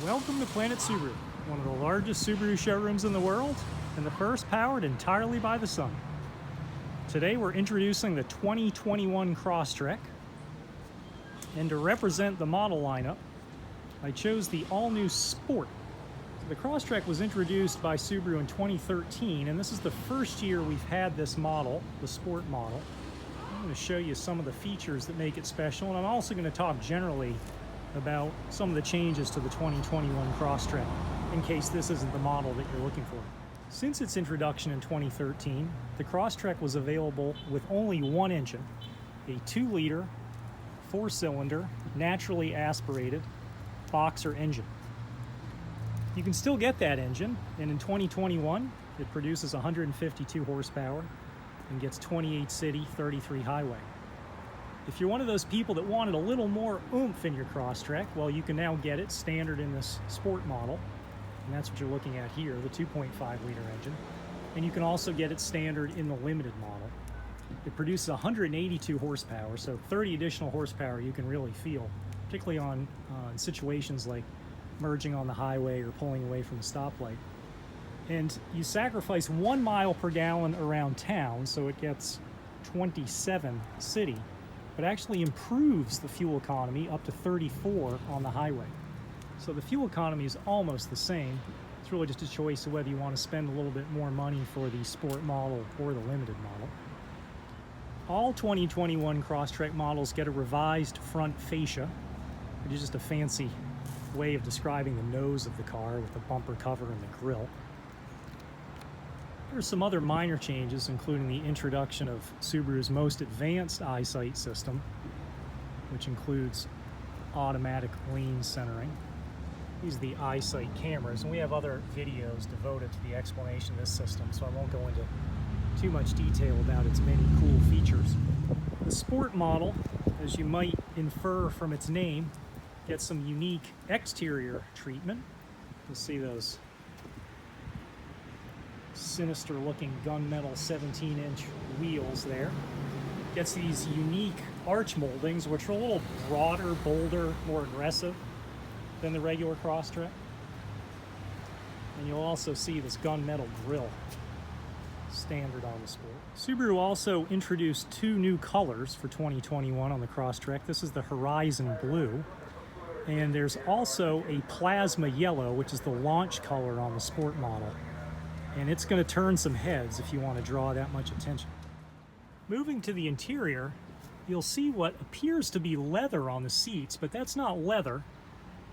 Welcome to Planet Subaru, one of the largest Subaru showrooms in the world and the first powered entirely by the sun. Today we're introducing the 2021 Crosstrek, and to represent the model lineup, I chose the all-new Sport. The Crosstrek was introduced by Subaru in 2013, and this is the first year we've had this model, the Sport model. I'm going to show you some of the features that make it special, and I'm also going to talk generally about some of the changes to the 2021 Crosstrek, in case this isn't the model that you're looking for. Since its introduction in 2013, the Crosstrek was available with only one engine, a 2-liter, 4-cylinder, naturally aspirated boxer engine. You can still get that engine, and in 2021, it produces 152 horsepower and gets 28 city, 33 highway. If you're one of those people that wanted a little more oomph in your Crosstrek, well, you can now get it standard in this Sport model, and that's what you're looking at here, the 2.5-liter engine. And you can also get it standard in the limited model. It produces 182 horsepower, so 30 additional horsepower you can really feel, particularly on in situations like merging on the highway or pulling away from the stoplight. And you sacrifice 1 mile per gallon around town, so it gets 27 city, but actually improves the fuel economy up to 34 on the highway. So the fuel economy is almost the same. It's really just a choice of whether you want to spend a little bit more money for the Sport model or the limited model. All 2021 Crosstrek models get a revised front fascia, which is just a fancy way of describing the nose of the car with the bumper cover and the grille. There are some other minor changes, including the introduction of Subaru's most advanced EyeSight system, which includes automatic lane centering. These are the EyeSight cameras, and we have other videos devoted to the explanation of this system, so I won't go into too much detail about its many cool features. The Sport model, as you might infer from its name, gets some unique exterior treatment. You'll see those sinister looking gunmetal 17-inch wheels there. Gets these unique arch moldings, which are a little broader, bolder, more aggressive than the regular Crosstrek. And you'll also see this gunmetal grille standard on the Sport. Subaru also introduced 2 new colors for 2021 on the Crosstrek. This is the Horizon Blue, and there's also a Plasma Yellow, which is the launch color on the Sport model. And it's going to turn some heads if you want to draw that much attention. Moving to the interior, you'll see what appears to be leather on the seats, but that's not leather.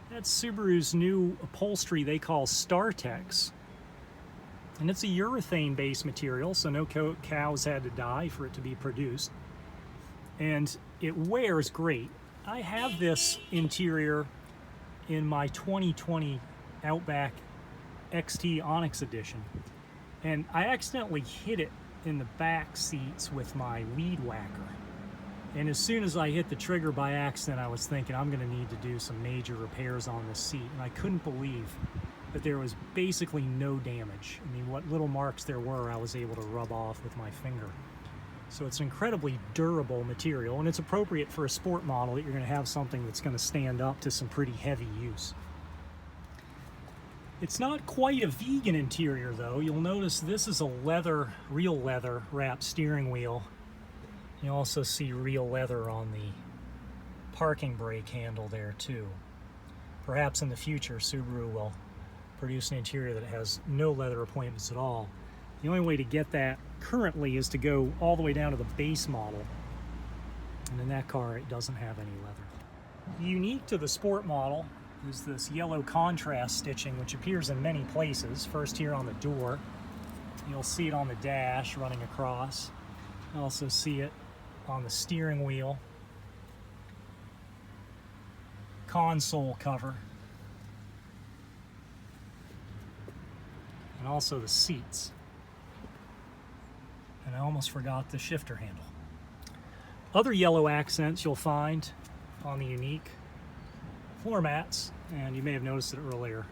That's Subaru's new upholstery they call StarTex. And it's a urethane-based material, so no cows had to die for it to be produced. And it wears great. I have this interior in my 2020 Outback XT Onyx Edition, and I accidentally hit it in the back seats with my weed whacker. And as soon as I hit the trigger by accident, I was thinking I'm going to need to do some major repairs on this seat, and I couldn't believe that there was basically no damage. I mean, what little marks there were, I was able to rub off with my finger. So it's an incredibly durable material, and it's appropriate for a Sport model that you're going to have something that's going to stand up to some pretty heavy use. It's not quite a vegan interior though. You'll notice this is a leather, real leather wrapped steering wheel. You also see real leather on the parking brake handle there too. Perhaps in the future Subaru will produce an interior that has no leather appointments at all. The only way to get that currently is to go all the way down to the base model. And in that car it doesn't have any leather. Unique to the Sport model is this yellow contrast stitching, which appears in many places. First here on the door. You'll see it on the dash running across. You'll also see it on the steering wheel, console cover, and also the seats. And I almost forgot the shifter handle. Other yellow accents you'll find on the Unique floor mats, and you may have noticed it earlier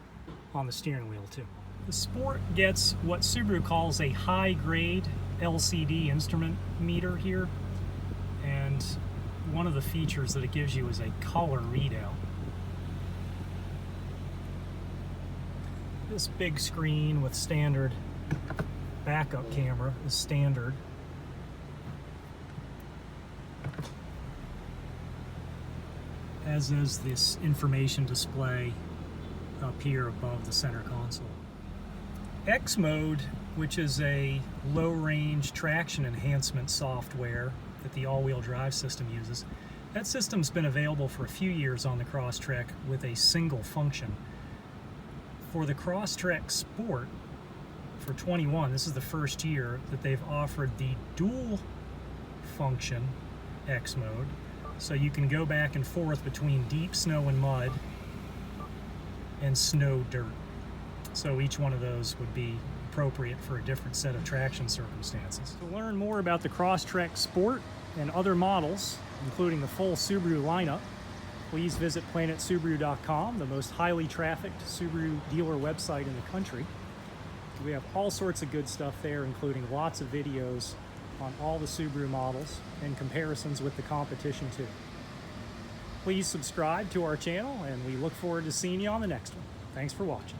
on the steering wheel too. The Sport gets what Subaru calls a high-grade LCD instrument meter here, and one of the features that it gives you is a color readout. This big screen with standard backup camera is standard. As is this information display up here above the center console. X Mode, which is a low-range traction enhancement software that the all-wheel drive system uses, that system's been available for a few years on the Crosstrek with a single function. For the Crosstrek Sport, for 21, this is the first year that they've offered the dual function X Mode, so you can go back and forth between deep snow and mud and snow dirt. So each one of those would be appropriate for a different set of traction circumstances. To learn more about the Crosstrek Sport and other models, including the full Subaru lineup, please visit planetsubaru.com, the most highly trafficked Subaru dealer website in the country. We have all sorts of good stuff there, including lots of videos on all the Subaru models and comparisons with the competition too. Please subscribe to our channel, and we look forward to seeing you on the next one. Thanks for watching.